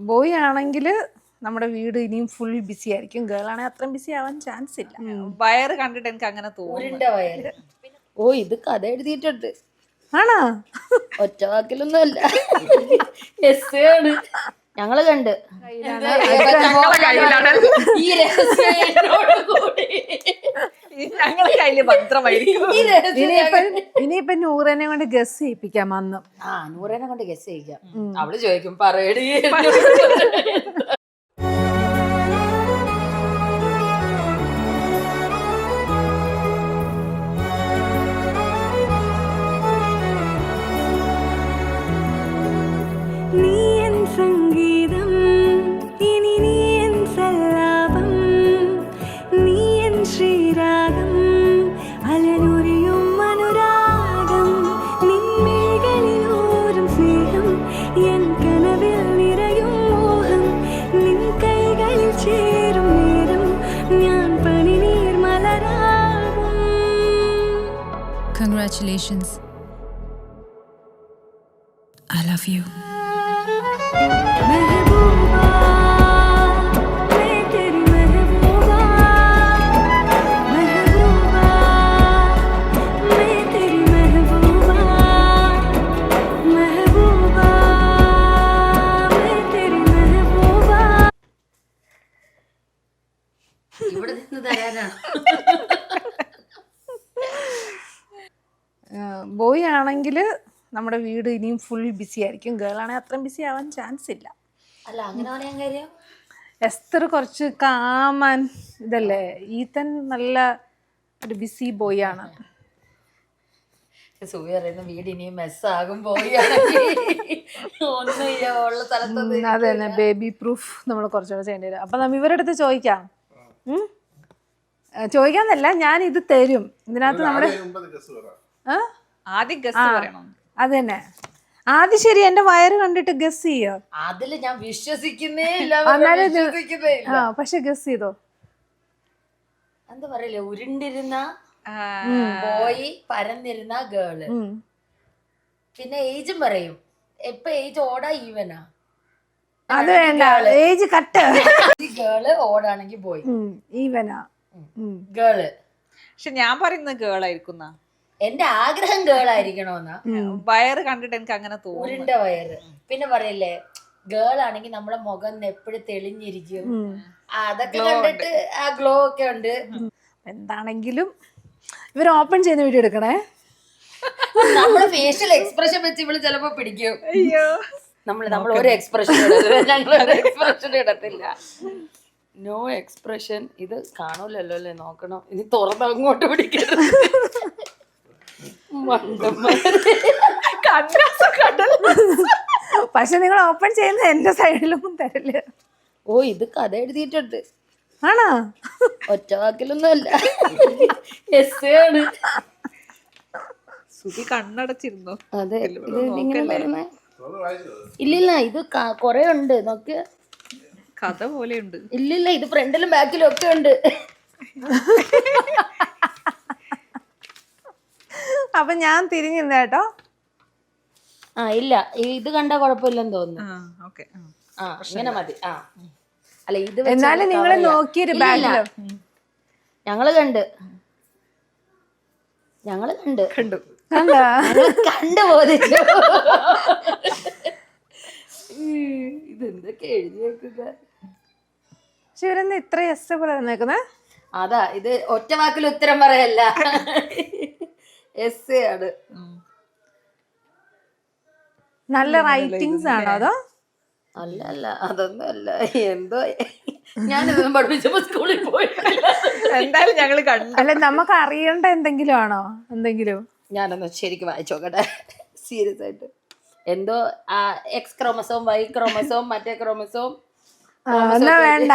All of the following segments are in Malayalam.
ബോയ് ആണെങ്കിൽ നമ്മുടെ വീട് ഇനിയും ഫുൾ ബിസി ആയിരിക്കും. ഗേൾ ആണെങ്കിൽ അത്രയും ബിസി ആവാൻ ചാൻസ് ഇല്ല. വയറ് കണ്ടിട്ട് എനിക്ക് അങ്ങനെ തോന്നുന്നു. വയറ്. ഓ ഇത് കഥ എഴുതിയിട്ടുണ്ട്. ആണോ? ഒറ്റ വാക്കിലൊന്നും അല്ല. എസ്സേ ആണ്. ഞങ്ങള് കണ്ട് ഈ ഞങ്ങളെ കയ്യില് ഭദ്രമായിരിക്കും. ഇനിയിപ്പൊ നൂറനെ കൊണ്ട് ഗസ് ചെയ്യിപ്പിക്കാം. വന്നു നൂറേനെ കൊണ്ട് ഗസ് ചെയ്യിക്കാം. അവള് ചോദിക്കും പറയടി. Congratulations. I love you. ഇവിടെ നിന്ന് തരാനാണ്. ബോയ് ആണെങ്കിൽ നമ്മുടെ വീട് ഇനിയും ഫുൾ ബിസി ആയിരിക്കും. ഗേൾ ആണെങ്കിൽ അത്രയും ബിസി ആവാൻ ചാൻസ് ഇല്ല. അല്ല അങ്ങനെ പറയാൻ കാര്യം എസ്തർ കുറച്ച് കാമൻ ഇതല്ലേ. ഈതൻ നല്ല ഒരു ബിസി ബോയ് ആണ്. സൂര്യ പറയുന്ന വീട് ഇനിയും മെസ്സാകും പോയി. അത് തന്നെ ബേബി പ്രൂഫ് നമ്മൾ കുറച്ചുകൂടെ ചെയ്യേണ്ടി വരും. അപ്പൊ നമ്മ ഇവരുടെ അടുത്ത് ചോദിക്കാം. ചോദിക്കാന്നല്ല, ഞാൻ ഇത് തരും. ഇതിനകത്ത് നമ്മുടെ ആദ്യം ഗസ് പറയണം. അത് തന്നെ ആദ്യം. ശരി, എന്റെ വയറ് കണ്ടിട്ട് ഗസ് ചെയ്യോ? അതില് ഞാൻ വിശ്വസിക്കുന്നേ ഇല്ല. പക്ഷെ ഗസ് ചെയ്തോ? എന്താ പറയല്ലേ, ഉരുണ്ടിരുന്ന ബോയ്, പരന്നിരുന്ന ഗേള്. പിന്നെ ഏജും പറയും. എപ്പൊ ഏജ് ഓടാ ഈവനാ? അത് വേണ്ട, ഏജ് കട്ട്. ഗേള് ഓടാണെങ്കിൽ ബോയ് ഈവനാ ഗേള്. പക്ഷെ ഞാൻ പറയുന്നത് ഗേളായിരിക്കുന്ന. എന്റെ ആഗ്രഹം ഗേളായിരിക്കണോന്നാ. വയറ് കണ്ടിട്ട് എനിക്ക് അങ്ങനെ തോന്നുന്നു. ഉരുണ്ട വയറ്. പിന്നെ പറയല്ലേ, ഗേൾ ആണെങ്കിൽ നമ്മുടെ മുഖം എപ്പോഴും തെളിഞ്ഞിരിക്കും. അതൊക്കെ കണ്ടിട്ട് ആ ഗ്ലോ ഒക്കെ ഉണ്ട്. എന്താണെങ്കിലും ഇവർ ഓപ്പൺ ചെയ്യുന്ന വീഡിയോ എടുക്കണേ. നമ്മള് ഫേഷ്യൽ എക്സ്പ്രഷൻ വെച്ച് ഇവള് ചിലപ്പോ പിടിക്കും. നമ്മൾ ഒരു എക്സ്പ്രഷൻ ഇടത്തില്ല. No expression. ഇത് കാണൂലല്ലോ അല്ലേ, നോക്കണം. ഇനി തുറന്ന് അങ്ങോട്ട് പിടിക്കരുത്. പക്ഷെ നിങ്ങൾ ഓപ്പൺ ചെയ്യുന്ന എന്റെ സൈഡിലൊന്നും തരില്ല. ഓ ഇത് കഥ എഴുതിയിട്ടുണ്ട്. ആണോ? ഒറ്റ വാക്കിലൊന്നും അല്ല. എസ്സേ ആണ്. സുഖി കണ്ണടച്ചിരുന്നു. അതെ, ഇല്ലില്ല, ഇത് കൊറേ ഉണ്ട്. നോക്കിയ കഥ പോലെയുണ്ട്. ഇല്ലില്ല, ഇത് ഫ്രണ്ടിലും ബാക്കിലും ഒക്കെ ഉണ്ട്. അപ്പൊ ഞാൻ തിരിഞ്ഞിരുന്ന കേട്ടോ. ഇല്ല, ഇത് കണ്ട കുഴപ്പമില്ലെന്ന് തോന്നുന്നു. ഇങ്ങനെ മതി. അല്ല ഇത് എന്നാലും നിങ്ങൾ നോക്കിയൊരു ബാഗില് ഞങ്ങള് കണ്ട് ബോധിച്ചു. ഇതെന്തൊക്കെ എഴുതിയേക്കുക. പക്ഷെ ഇവരെന്താ ഇത്ര എസ് പോലെ തന്നേക്കുന്നേ? അതാ, ഇത് ഒറ്റ വാക്കിൽ ഉത്തരം പറയല്ല, എസ് ആണ്. നല്ല റൈറ്റിംഗ്സ് ആണോ അതോ? അല്ല അതൊന്നും അല്ല. എന്തോ ഞാനിതൊന്നും പഠിപ്പിച്ചപ്പോ സ്കൂളിൽ പോയിട്ടില്ല. എന്തായാലും ഞങ്ങള് കണ്ടു. അല്ല, നമുക്ക് അറിയേണ്ട എന്തെങ്കിലും ആണോ? എന്തെങ്കിലും ഞാനൊന്ന് ശരിക്കും വായിച്ചോക്കട്ടെ, സീരിയസ് ആയിട്ട്. എന്തോ എക്സ് ക്രോമസോം, വൈ ക്രോമസോം, മറ്റേ ക്രോമസോം. വേണ്ട.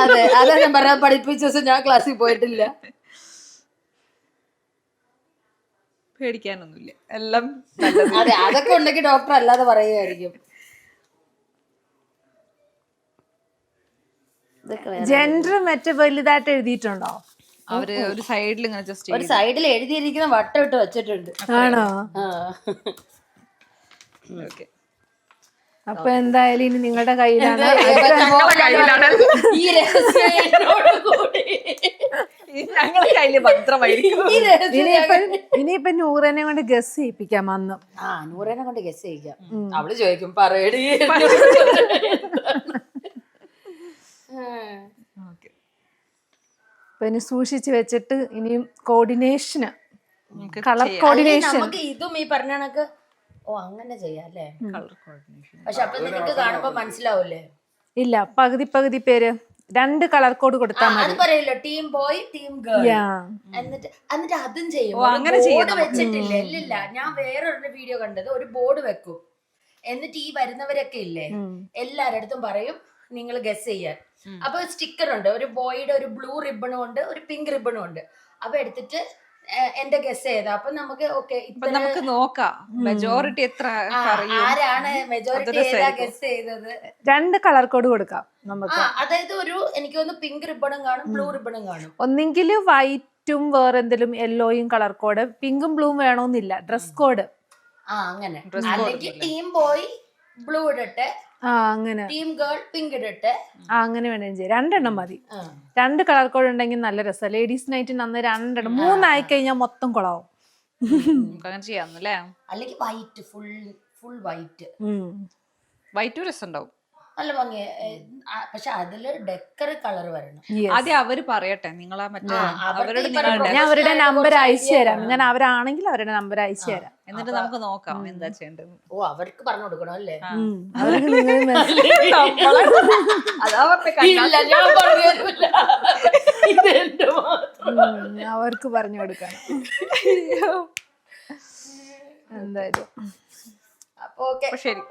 അതെ, അതാ ഞാൻ പറയാൻ പഠിപ്പിച്ച ദിവസം ഞാൻ ക്ലാസ്സിൽ പോയിട്ടില്ല. പേടിക്കാനൊന്നുമില്ല, എല്ലാം അതെ. അതൊക്കെ ഉണ്ടെങ്കിൽ ഡോക്ടർ അല്ലാതെ പറയുമായിരിക്കും. ജെൻഡർ മറ്റേ വലുതായിട്ട് എഴുതിയിട്ടുണ്ടോ? അവര് ഒരു സൈഡിൽ ഇങ്ങനെ ജസ്റ്റ് ഒരു സൈഡിൽ എഴുതിയിരിക്കുന്ന വട്ടം ഇട്ട് വെച്ചിട്ടുണ്ട്. ആണോ? അപ്പൊ എന്തായാലും ഇനി നിങ്ങളുടെ കയ്യിലാണ്. ഈ രഹസ്യം എന്നോട് കൂടി. ഞങ്ങളുടെ കയ്യില് ഭദ്രമായിരിക്കും. ഈ രഹസ്യം ഇനിയിപ്പൊ നൂറനെ കൊണ്ട് ഗസ് ചെയ്യിപ്പിക്കാം അന്ന്. നൂറേനെ കൊണ്ട് ഗസ് ചെയ്യിക്കാം. അവള് ചോദിക്കും പറയടി. അപ്പൊ ഇനി സൂക്ഷിച്ച് വെച്ചിട്ട് ഇനിയും കോർഡിനേഷന്, കളർ കോർഡിനേഷൻ. നമുക്ക് ഇതും ഈ പറഞ്ഞ കണക്ക് അങ്ങനെ ചെയ്യാം അല്ലേ? പക്ഷെ അപ്പൊ നിനക്ക് കാണുമ്പോ മനസ്സിലാവൂലേ? ഇല്ല, പകുതി പേര് 2 കളർ കോഡ് കൊടുത്താൽ അത് മതി. പറയല്ലോ, ടീം ബോയ് ടീം ഗേൾ. എന്നിട്ട് അതും ചെയ്യും. ബോർഡ് വെച്ചിട്ടില്ലേ? ഇല്ലില്ല, ഞാൻ വേറൊരു വീഡിയോ കണ്ടത്, ഒരു ബോർഡ് വെക്കും. എന്നിട്ട് ഈ വരുന്നവരൊക്കെ ഇല്ലേ, എല്ലാരുടെ അടുത്തും പറയും നിങ്ങൾ ഗസ് ചെയ്യാൻ. അപ്പൊ സ്റ്റിക്കർ ഉണ്ട്, ഒരു ബോയുടെ ഒരു ബ്ലൂ റിബണും ഉണ്ട്, ഒരു പിങ്ക് റിബണും ഉണ്ട്. അപ്പൊ എടുത്തിട്ട് എന്റെ ഗസ് ഏതാ, അപ്പൊ നമുക്ക് നമുക്ക് നോക്കാം മെജോറിറ്റി എത്ര ആരാണ് മെജോറിറ്റി ഏതാ ഗസ് ചെയ്തത്. 2 കളർ കോഡ് കൊടുക്കാം നമുക്ക്. അതായത് എനിക്ക് തോന്നുന്നു പിങ്ക് റിബണും കാണും, ബ്ലൂ റിബണും കാണും. ഒന്നെങ്കിൽ വൈറ്റും വേറെന്തെങ്കിലും യെല്ലോയും കളർ കോഡ്, പിങ്കും ബ്ലൂവും വേണമെന്നില്ല, ഡ്രസ് കോഡ്. അങ്ങനെ അല്ലെങ്കിൽ ടീം ബോയ് ബ്ലൂ ഇടട്ടെ, അങ്ങനെ ടീം ഗേൾ പിങ്ക് ഇടട്ടെ, അങ്ങനെ വേണം ചെയ്യാം. 2 എണ്ണം മതി. 2 കളർ കോഡ് ഉണ്ടെങ്കിൽ നല്ല രസം. ലേഡീസ് നൈറ്റിന് അന്ന് 2 എണ്ണം, 3 ആയി കഴിഞ്ഞാൽ മൊത്തം കുളാവും. അങ്ങനെ ചെയ്യാന്നല്ലേ? അല്ലെങ്കിൽ വൈറ്റ്, ഫുൾ വൈറ്റ്. വൈറ്റ് രസം ഉണ്ടാവും, നല്ല ഭംഗി. പക്ഷെ അതില് ഡെക്കർ കളർ വരണം. ആദ്യം അവര് പറയട്ടെ, നിങ്ങളാ മറ്റേ അവരോട് ഞാൻ അവരുടെ നമ്പർ അയച്ചു തരാം. ഞാൻ അവരാണെങ്കിൽ അവരുടെ നമ്പർ അയച്ചു തരാം. എന്നിട്ട് നമുക്ക് നോക്കാം എന്താ ചെയ്യേണ്ടത്. അവർക്ക് പറഞ്ഞു കൊടുക്കണം അല്ലേ? അവർക്ക് നിങ്ങൾ അവർക്ക് പറഞ്ഞു കൊടുക്കണം അപ്പൊ ഓക്കെ, ശരി.